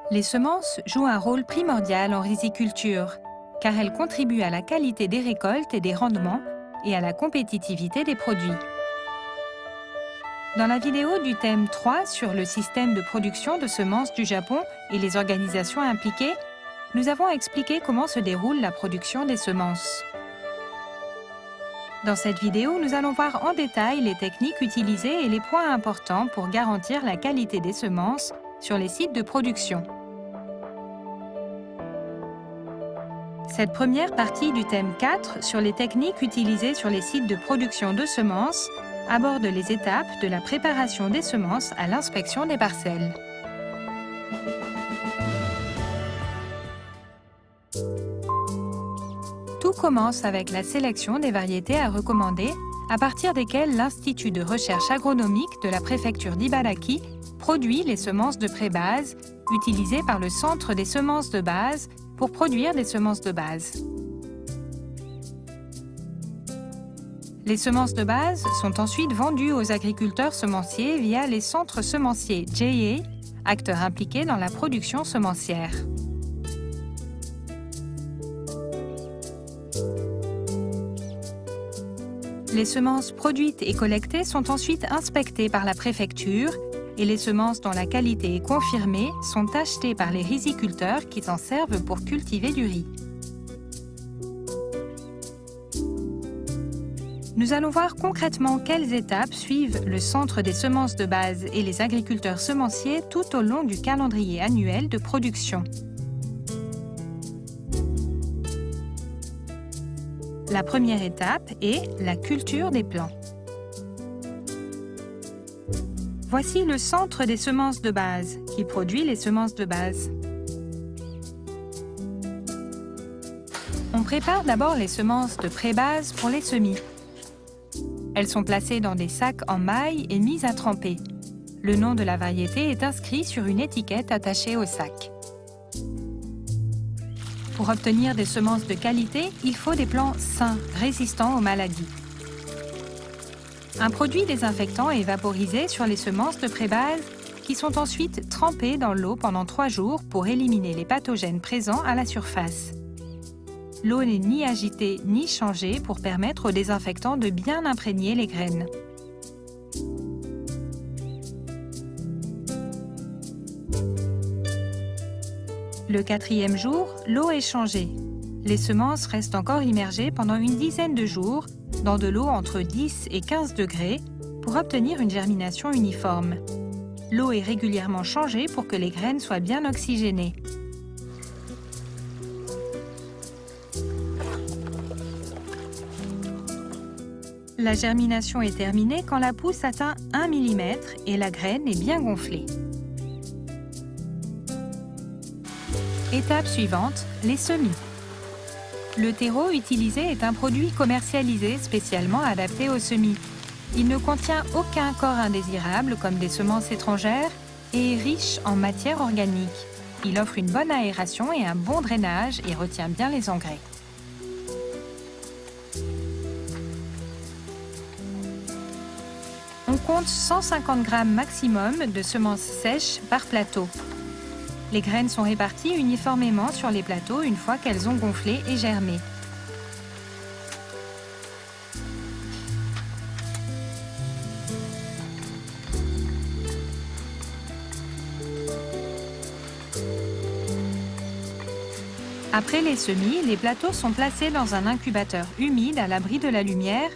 Les semences jouent un rôle primordial en riziculture, car elles contribuent à la qualité des récoltes et des rendements et à la compétitivité des produits. Dans la vidéo du thème 3 sur le système de production de semences du Japon et les organisations impliquées, nous avons expliqué comment se déroule la production des semences. Dans cette vidéo, nous allons voir en détail les techniques utilisées et les points importants pour garantir la qualité des semences sur les sites de production. Cette première partie du thème 4 sur les techniques utilisées sur les sites de production de semences aborde les étapes de la préparation des semences à l'inspection des parcelles. Tout commence avec la sélection des variétés à recommander, à partir desquelles l'Institut de recherche agronomique de la préfecture d'Ibaraki produit les semences de pré-base, utilisées par le Centre des semences de base pour produire des semences de base. Les semences de base sont ensuite vendues aux agriculteurs semenciers via les centres semenciers JA, acteurs impliqués dans la production semencière. Les semences produites et collectées sont ensuite inspectées par la préfecture et les semences dont la qualité est confirmée sont achetées par les riziculteurs qui s'en servent pour cultiver du riz. Nous allons voir concrètement quelles étapes suivent le Centre des semences de base et les agriculteurs semenciers tout au long du calendrier annuel de production. La première étape est la culture des plants. Voici le Centre des semences de base qui produit les semences de base. On prépare d'abord les semences de pré-base pour les semis. Elles sont placées dans des sacs en maille et mises à tremper. Le nom de la variété est inscrit sur une étiquette attachée au sac. Pour obtenir des semences de qualité, il faut des plants sains, résistants aux maladies. Un produit désinfectant est vaporisé sur les semences de pré-base qui sont ensuite trempées dans l'eau pendant 3 jours pour éliminer les pathogènes présents à la surface. L'eau n'est ni agitée ni changée pour permettre au désinfectant de bien imprégner les graines. Le 4e jour, l'eau est changée. Les semences restent encore immergées pendant une dizaine de jours dans de l'eau entre 10 et 15 degrés pour obtenir une germination uniforme. L'eau est régulièrement changée pour que les graines soient bien oxygénées. La germination est terminée quand la pousse atteint 1 mm et la graine est bien gonflée. Étape suivante, les semis. Le terreau utilisé est un produit commercialisé spécialement adapté aux semis. Il ne contient aucun corps indésirable comme des semences étrangères et est riche en matière organique. Il offre une bonne aération et un bon drainage et retient bien les engrais. On compte 150 g maximum de semences sèches par plateau. Les graines sont réparties uniformément sur les plateaux une fois qu'elles ont gonflé et germé. Après les semis, les plateaux sont placés dans un incubateur humide à l'abri de la lumière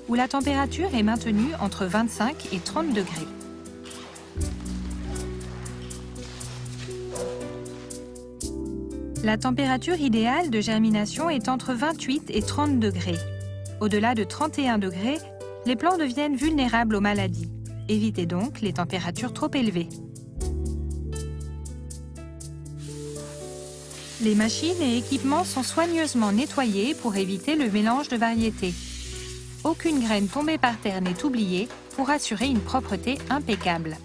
où la température est maintenue entre 25 et 30 degrés. La température idéale de germination est entre 28 et 30 degrés. Au-delà de 31 degrés, les plants deviennent vulnérables aux maladies. Évitez donc les températures trop élevées. Les machines et équipements sont soigneusement nettoyés pour éviter le mélange de variétés. Aucune graine tombée par terre n'est oubliée pour assurer une propreté impeccable.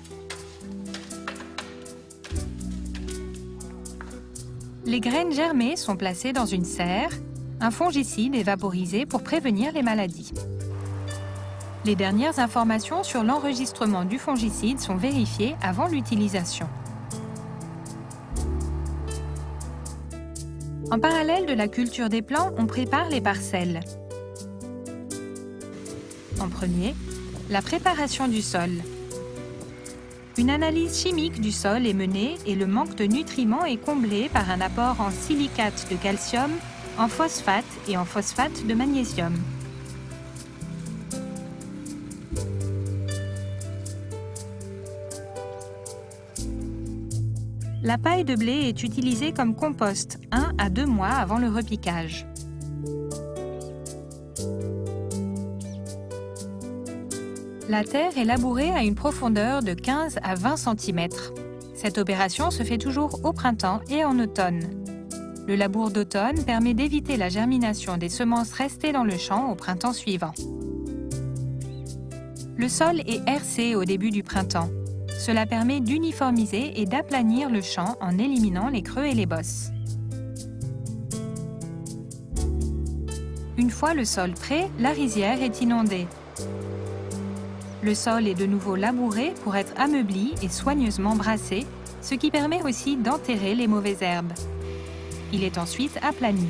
Les graines germées sont placées dans une serre. Un fongicide est vaporisé pour prévenir les maladies. Les dernières informations sur l'enregistrement du fongicide sont vérifiées avant l'utilisation. En parallèle de la culture des plants, on prépare les parcelles. En premier, la préparation du sol. Une analyse chimique du sol est menée et le manque de nutriments est comblé par un apport en silicate de calcium, en phosphate et en phosphate de magnésium. La paille de blé est utilisée comme compost 1 à 2 mois avant le repiquage. La terre est labourée à une profondeur de 15 à 20 cm. Cette opération se fait toujours au printemps et en automne. Le labour d'automne permet d'éviter la germination des semences restées dans le champ au printemps suivant. Le sol est hercé au début du printemps. Cela permet d'uniformiser et d'aplanir le champ en éliminant les creux et les bosses. Une fois le sol prêt, la rizière est inondée. Le sol est de nouveau labouré pour être ameubli et soigneusement brassé, ce qui permet aussi d'enterrer les mauvaises herbes. Il est ensuite aplani.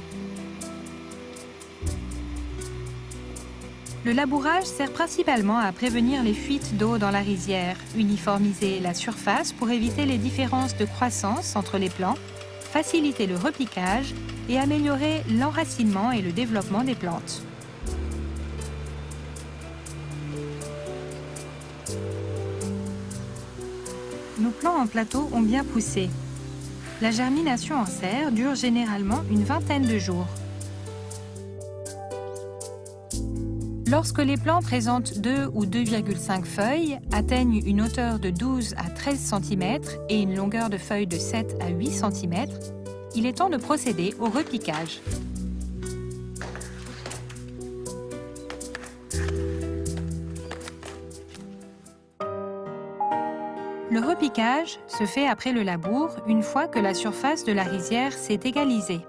Le labourage sert principalement à prévenir les fuites d'eau dans la rizière, uniformiser la surface pour éviter les différences de croissance entre les plants, faciliter le repiquage et améliorer l'enracinement et le développement des plantes. Nos plants en plateau ont bien poussé. La germination en serre dure généralement une vingtaine de jours. Lorsque les plants présentent 2 ou 2,5 feuilles, atteignent une hauteur de 12 à 13 cm et une longueur de feuille de 7 à 8 cm, il est temps de procéder au repiquage. Le repiquage se fait après le labour, une fois que la surface de la rizière s'est égalisée.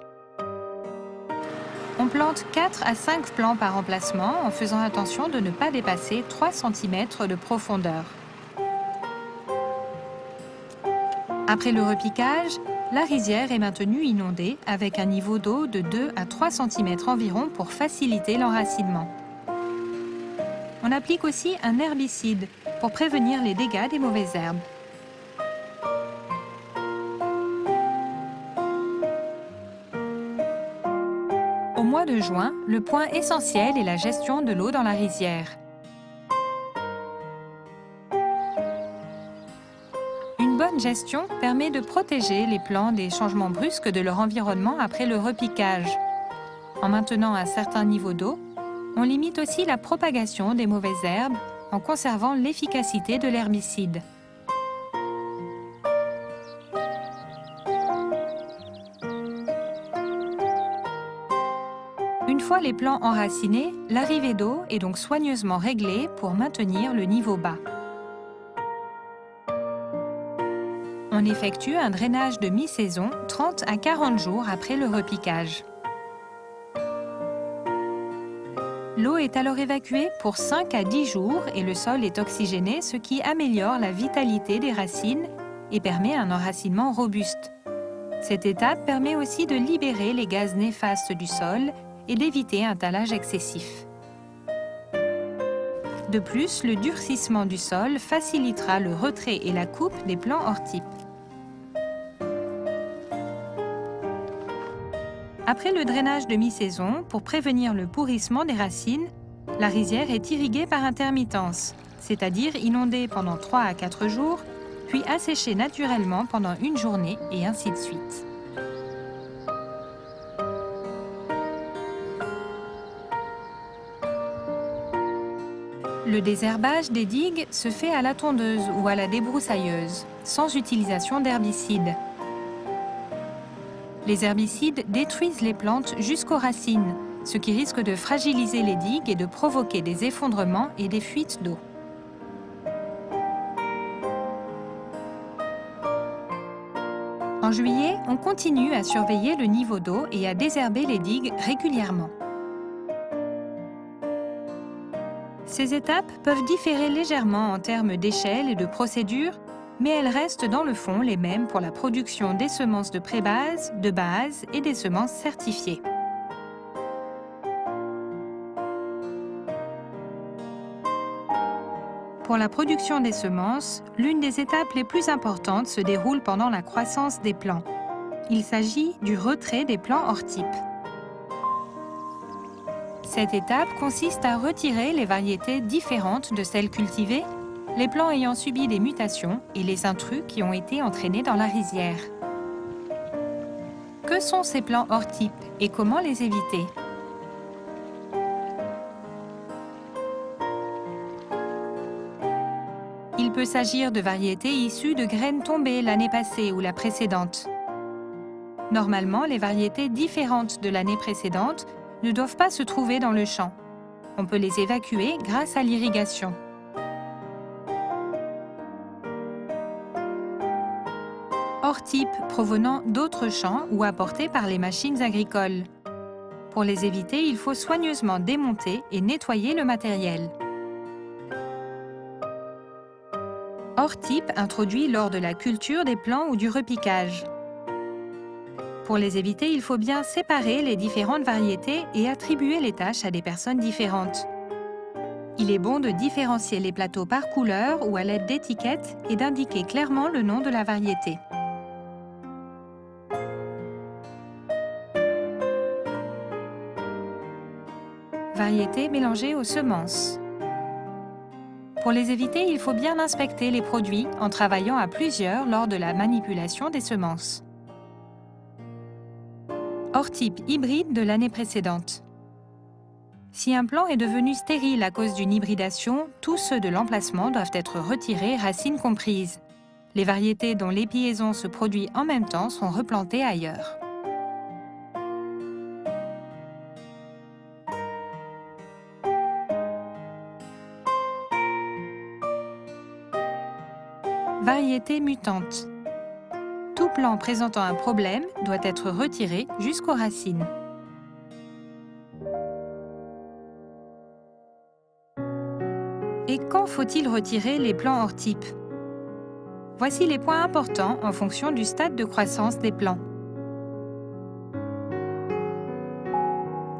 On plante 4 à 5 plants par emplacement en faisant attention de ne pas dépasser 3 cm de profondeur. Après le repiquage, la rizière est maintenue inondée avec un niveau d'eau de 2 à 3 cm environ pour faciliter l'enracinement. On applique aussi un herbicide pour prévenir les dégâts des mauvaises herbes. Au mois de juin, le point essentiel est la gestion de l'eau dans la rizière. Une bonne gestion permet de protéger les plants des changements brusques de leur environnement après le repiquage. En maintenant un certain niveau d'eau, on limite aussi la propagation des mauvaises herbes en conservant l'efficacité de l'herbicide. Une fois les plants enracinés, l'arrivée d'eau est donc soigneusement réglée pour maintenir le niveau bas. On effectue un drainage de mi-saison 30 à 40 jours après le repiquage. L'eau est alors évacuée pour 5 à 10 jours et le sol est oxygéné, ce qui améliore la vitalité des racines et permet un enracinement robuste. Cette étape permet aussi de libérer les gaz néfastes du sol et d'éviter un talage excessif. De plus, le durcissement du sol facilitera le retrait et la coupe des plants hors type. Après le drainage de mi-saison, pour prévenir le pourrissement des racines, la rizière est irriguée par intermittence, c'est-à-dire inondée pendant 3 à 4 jours, puis asséchée naturellement pendant une journée et ainsi de suite. Le désherbage des digues se fait à la tondeuse ou à la débroussailleuse, sans utilisation d'herbicides. Les herbicides détruisent les plantes jusqu'aux racines, ce qui risque de fragiliser les digues et de provoquer des effondrements et des fuites d'eau. En juillet, on continue à surveiller le niveau d'eau et à désherber les digues régulièrement. Ces étapes peuvent différer légèrement en termes d'échelle et de procédure, mais elles restent dans le fond les mêmes pour la production des semences de pré-base, de base et des semences certifiées. Pour la production des semences, l'une des étapes les plus importantes se déroule pendant la croissance des plants. Il s'agit du retrait des plants hors type. Cette étape consiste à retirer les variétés différentes de celles cultivées, les plants ayant subi des mutations et les intrus qui ont été entraînés dans la rizière. Que sont ces plants hors type et comment les éviter? Il peut s'agir de variétés issues de graines tombées l'année passée ou la précédente. Normalement, les variétés différentes de l'année précédente ne doivent pas se trouver dans le champ. On peut les évacuer grâce à l'irrigation. Hors type provenant d'autres champs ou apportés par les machines agricoles. Pour les éviter, il faut soigneusement démonter et nettoyer le matériel. Hors type introduit lors de la culture des plants ou du repiquage. Pour les éviter, il faut bien séparer les différentes variétés et attribuer les tâches à des personnes différentes. Il est bon de différencier les plateaux par couleur ou à l'aide d'étiquettes et d'indiquer clairement le nom de la variété. Variétés mélangées aux semences. Pour les éviter, il faut bien inspecter les produits en travaillant à plusieurs lors de la manipulation des semences. Hors type hybride de l'année précédente. Si un plant est devenu stérile à cause d'une hybridation, tous ceux de l'emplacement doivent être retirés, racines comprises. Les variétés dont l'épiaison se produit en même temps sont replantées ailleurs. Variétés mutantes. Tout plant présentant un problème doit être retiré jusqu'aux racines. Et quand faut-il retirer les plants hors type? Voici les points importants en fonction du stade de croissance des plants.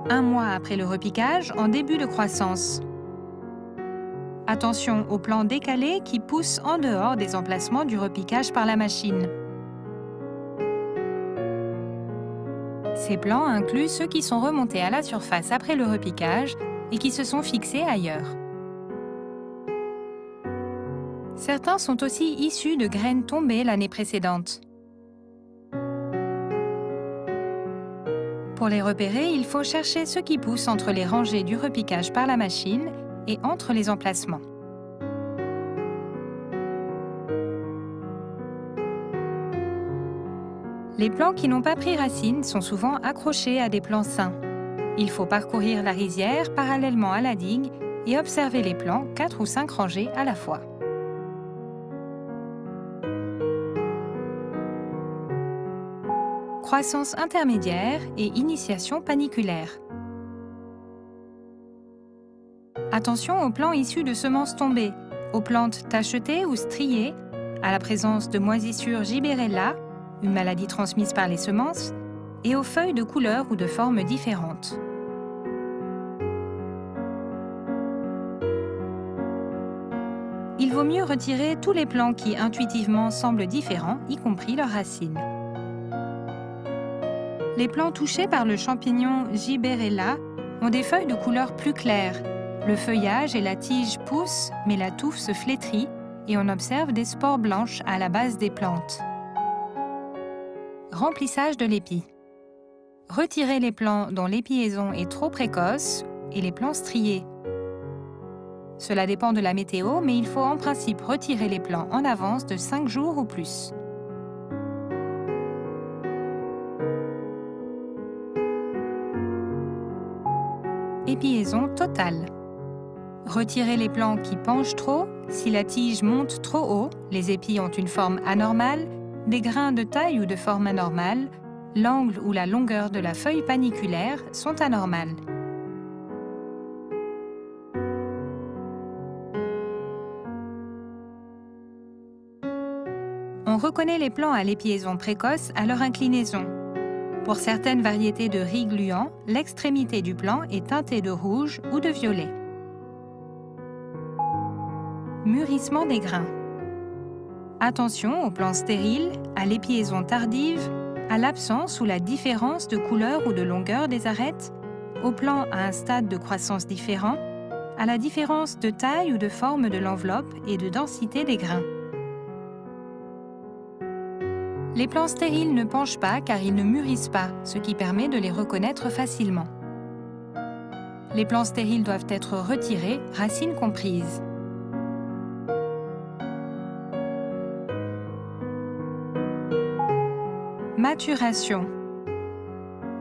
1 mois après le repiquage, en début de croissance. Attention aux plants décalés qui poussent en dehors des emplacements du repiquage par la machine. Ces plants incluent ceux qui sont remontés à la surface après le repiquage et qui se sont fixés ailleurs. Certains sont aussi issus de graines tombées l'année précédente. Pour les repérer, il faut chercher ceux qui poussent entre les rangées du repiquage par la machine et entre les emplacements. Les plants qui n'ont pas pris racine sont souvent accrochés à des plants sains. Il faut parcourir la rizière parallèlement à la digue et observer les plants 4 ou 5 rangées à la fois. Croissance intermédiaire et initiation paniculaire. Attention aux plants issus de semences tombées, aux plantes tachetées ou striées, à la présence de moisissure Gibberella, une maladie transmise par les semences, et aux feuilles de couleur ou de formes différentes. Il vaut mieux retirer tous les plants qui intuitivement semblent différents, y compris leurs racines. Les plants touchés par le champignon Gibberella ont des feuilles de couleur plus claire. Le feuillage et la tige poussent, mais la touffe se flétrit et on observe des spores blanches à la base des plantes. Remplissage de l'épi. Retirez les plants dont l'épiaison est trop précoce et les plants striés. Cela dépend de la météo, mais il faut en principe retirer les plants en avance de 5 jours ou plus. Épiaison totale. Retirez les plants qui penchent trop. Si la tige monte trop haut, les épis ont une forme anormale, des grains de taille ou de forme anormale, l'angle ou la longueur de la feuille paniculaire sont anormales. reconnaît les plants à l'épiaison précoce à leur inclinaison. Pour certaines variétés de riz gluant, l'extrémité du plant est teintée de rouge ou de violet. Mûrissement des grains. Attention aux plants stériles, à l'épiaison tardive, à l'absence ou la différence de couleur ou de longueur des arêtes, aux plants à un stade de croissance différent, à la différence de taille ou de forme de l'enveloppe et de densité des grains. Les plants stériles ne penchent pas car ils ne mûrissent pas, ce qui permet de les reconnaître facilement. Les plants stériles doivent être retirés, racines comprises. Maturation.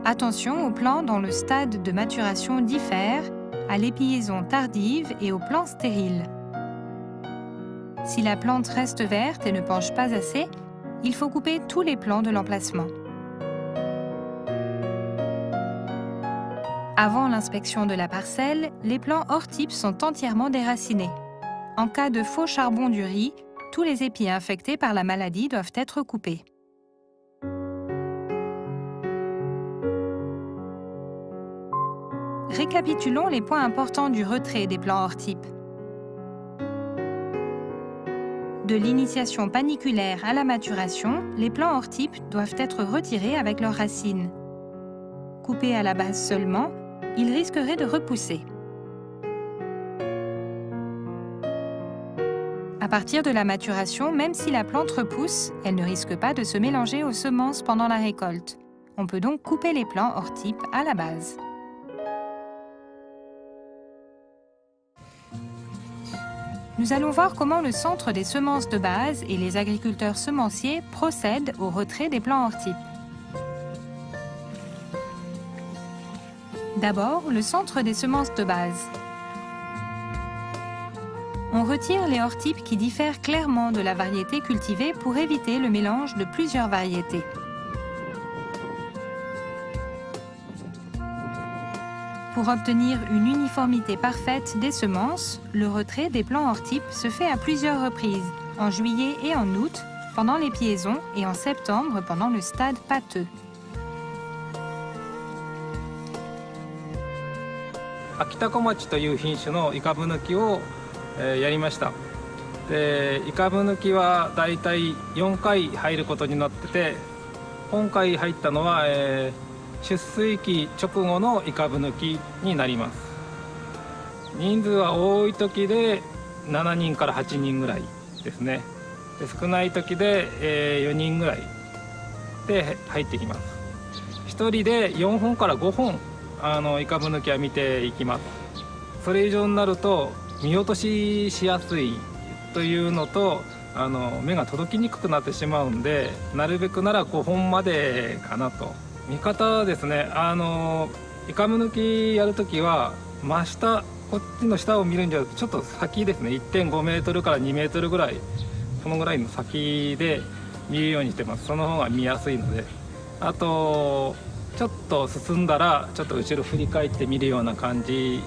Attention aux plants dont le stade de maturation diffère, à l'épiaison tardive et aux plants stériles. Si la plante reste verte et ne penche pas assez, il faut couper tous les plants de l'emplacement. Avant l'inspection de la parcelle, les plants hors type sont entièrement déracinés. En cas de faux charbon du riz, tous les épis infectés par la maladie doivent être coupés. Récapitulons les points importants du retrait des plants hors type. De l'initiation paniculaire à la maturation, les plants hors type doivent être retirés avec leurs racines. Coupés à la base seulement, ils risqueraient de repousser. À partir de la maturation, même si la plante repousse, elle ne risque pas de se mélanger aux semences pendant la récolte. On peut donc couper les plants hors type à la base. Nous allons voir comment le Centre des semences de base et les agriculteurs semenciers procèdent au retrait des plants hors type. D'abord, le Centre des semences de base. On retire les hors types qui diffèrent clairement de la variété cultivée pour éviter le mélange de plusieurs variétés. Pour obtenir une uniformité parfaite des semences, le retrait des plants hors type se fait à plusieurs reprises, en juillet et en août, pendant l'épiaison et en septembre pendant le stade pâteux. Akita Komachi という品種のイカブ抜きをやりました。で、イカブ抜きはだいたい4回入ることになってて、今回入ったのは出水期直後のイカブ抜きになります。人数は多い時で7人から8人ぐらいですね。で、少ない時で4人ぐらいで入ってきます。1人で4本から5本イカブ抜きは見ていきます。それ以上になると見落とししやすいというのと目が届きにくくなってしまうんで、なるべくなら5本までかなと。見方はですね、イカブ抜きやるときは真下、こっちの下を見るんじゃなくてちょっと先ですね、 1.5 メートルから2メートルぐらい、このぐらいの先で見るようにしてます。その方が見やすいので。あとちょっと進んだらちょっと後ろ振り返って見るような感じ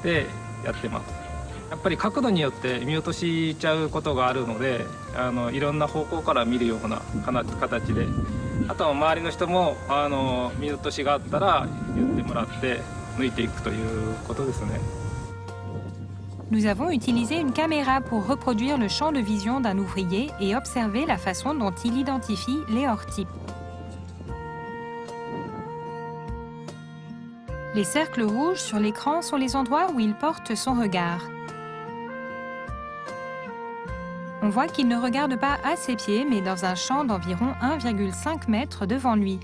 でやってます。やっぱり角度によって見落としちゃうことがあるので、いろんな方向から見るような形で、あとは周りの人も見落としがあったら言ってもらって抜いていくということですね。Nous avons utilisé une caméra pour reproduire le champ de vision d'un ouvrier et observer la façon dont il identifie les hors types. Les cercles rouges sur l'écran sont les endroits où il porte son regard. On voit qu'il ne regarde pas à ses pieds, mais dans un champ d'environ 1,5 mètre devant lui.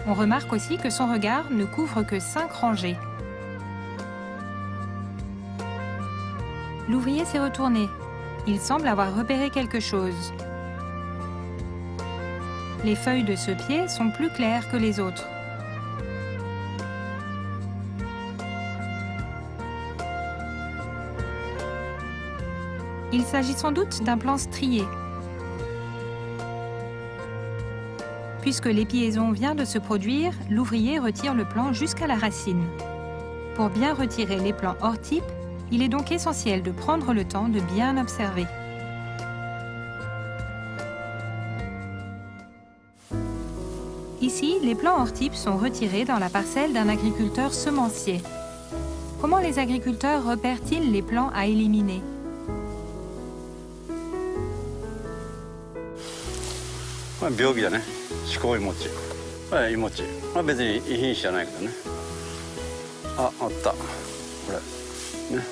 On remarque aussi que son regard ne couvre que 5 rangées. L'ouvrier s'est retourné. Il semble avoir repéré quelque chose. Les feuilles de ce pied sont plus claires que les autres. Il s'agit sans doute d'un plant strié. Puisque l'épiaison vient de se produire, l'ouvrier retire le plant jusqu'à la racine. Pour bien retirer les plants hors type, il est donc essentiel de prendre le temps de bien observer. Ici, les plants hors type sont retirés dans la parcelle d'un agriculteur semencier. Comment les agriculteurs repèrent-ils les plants à éliminer? Ma 病気だね。四香いもち。これいもち。まあ別にいい品種じゃないけどね。あった。これね。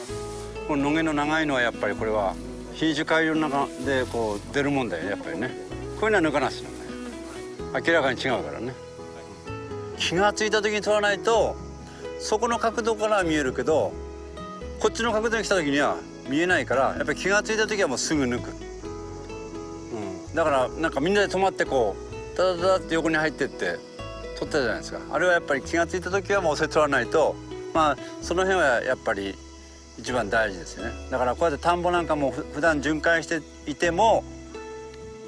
この野毛の長いのはやっぱりこれは品種改良の中でこう出るもんだよやっぱりね。こういうのは抜かなしなのね。明らかに違うからね。気がついた時に取らないとそこの角度からは見えるけどこっちの角度に来た時には見えないからやっぱり気がついた時はもうすぐ抜く。だからなんかみんなで止まってこうダダダって横に入ってって取ったじゃないですか。あれはやっぱり気がついた時はもうそれ取らないとまあその辺はやっぱり一番大事ですよね。だからこうやって田んぼなんかも普段巡回していても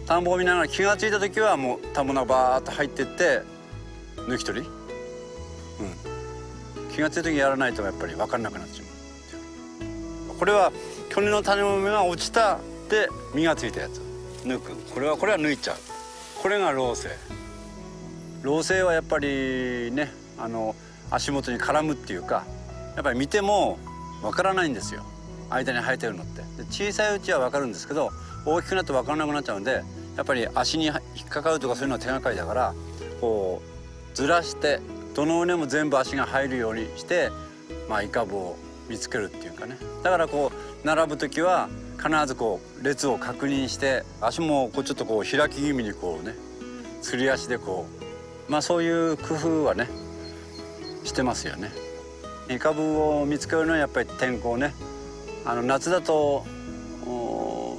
田んぼを見ながら気がついた時はもう田んぼの中バーッと入ってって抜き取り、気がついた時やらないとやっぱり分かんなくなっちまう。これは去年の種もみが落ちたで実がついたやつ抜く。これは抜いちゃう。これが老成。老成はやっぱりね足元に絡むっていうかやっぱり見てもわからないんですよ。間に生えてるのってで小さいうちはわかるんですけど大きくなってわからなくなっちゃうんでやっぱり足に引っかかるとかそういうのは手がかりだからこうずらしてどの畝も全部足が入るようにしてイカブを見つけるっていうかね。だからこう並ぶ時は必ずこう列を確認して足もこうちょっとこう開き気味にこうねすり足でこうそういう工夫はねしてますよね。イカブを見つけるのはやっぱり天候ね。夏だと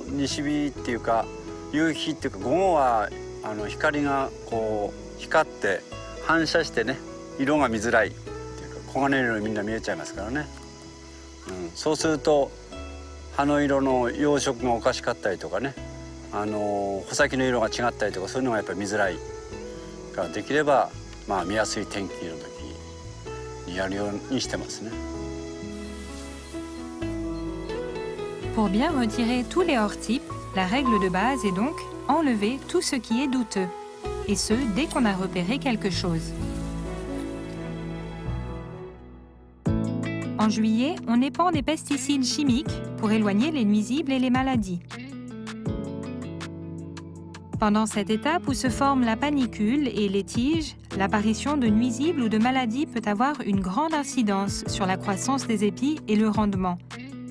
西日っていうか夕日っていうか午後は光がこう光って反射してね色が見づらいっていうか黄金色にみんな見えちゃいますからね。そうすると葉の色の養殖がおかしかったりとかね穂先の色が違ったりとかそういうのがやっぱり見づらいからできれば見やすい天気の時にやるようにしてますね。Pour bien retirer tous les hors-types, la règle de base est donc enlever tout ce qui est douteux, et ce, dès qu'on a repéré quelque chose. En juillet, on épand des pesticides chimiques pour éloigner les nuisibles et les maladies. Pendant cette étape où se forme la panicule et les tiges, l'apparition de nuisibles ou de maladies peut avoir une grande incidence sur la croissance des épis et le rendement.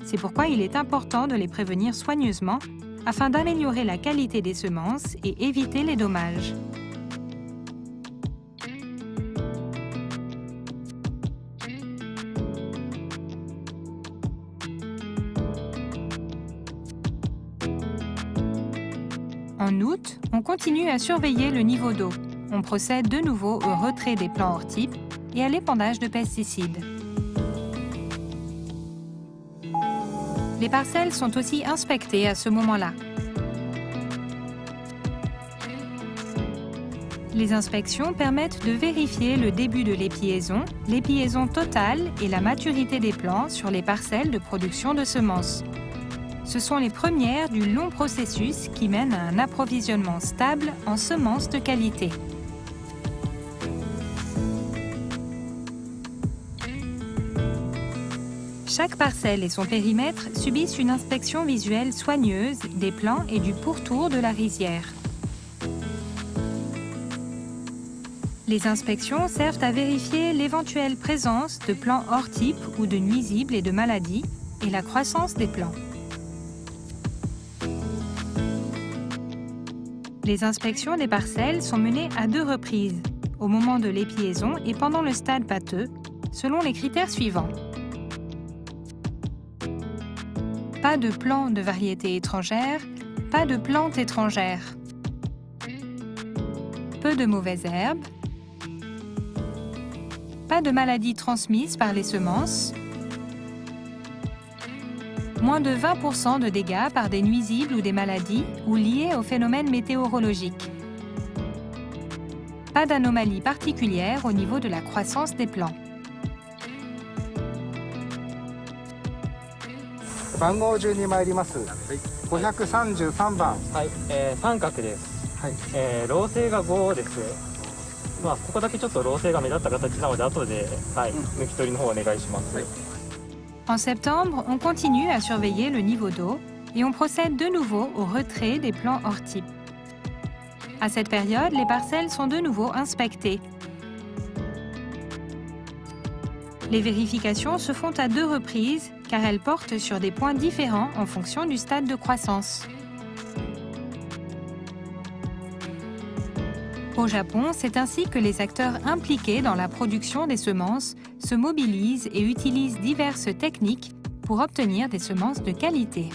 C'est pourquoi il est important de les prévenir soigneusement afin d'améliorer la qualité des semences et éviter les dommages. En août, on continue à surveiller le niveau d'eau. On procède de nouveau au retrait des plants hors type et à l'épandage de pesticides. Les parcelles sont aussi inspectées à ce moment-là. Les inspections permettent de vérifier le début de l'épiaison totale et la maturité des plants sur les parcelles de production de semences. Ce sont les premières du long processus qui mène à un approvisionnement stable en semences de qualité. Chaque parcelle et son périmètre subissent une inspection visuelle soigneuse des plants et du pourtour de la rizière. Les inspections servent à vérifier l'éventuelle présence de plants hors type ou de nuisibles et de maladies et la croissance des plants. Les inspections des parcelles sont menées à 2 reprises, au moment de l'épiaison et pendant le stade pâteux, selon les critères suivants. Pas de plants de variétés étrangères, pas de plantes étrangères. Peu de mauvaises herbes. Pas de maladies transmises par les semences. Moins de 20% de dégâts par des nuisibles ou des maladies ou liés aux phénomènes météorologiques. Pas d'anomalies particulières au niveau de la croissance des plants. 番号順に参ります。533番。はい、三角です。はい。老成が5です。まあここだけちょっと老成が目立った形なので後で、はい、抜き取りの方お願いします。En septembre, on continue à surveiller le niveau d'eau et on procède de nouveau au retrait des plants hors type. À cette période, les parcelles sont de nouveau inspectées. Les vérifications se font à 2 reprises car elles portent sur des points différents en fonction du stade de croissance. Au Japon, c'est ainsi que les acteurs impliqués dans la production des semences se mobilisent et utilisent diverses techniques pour obtenir des semences de qualité.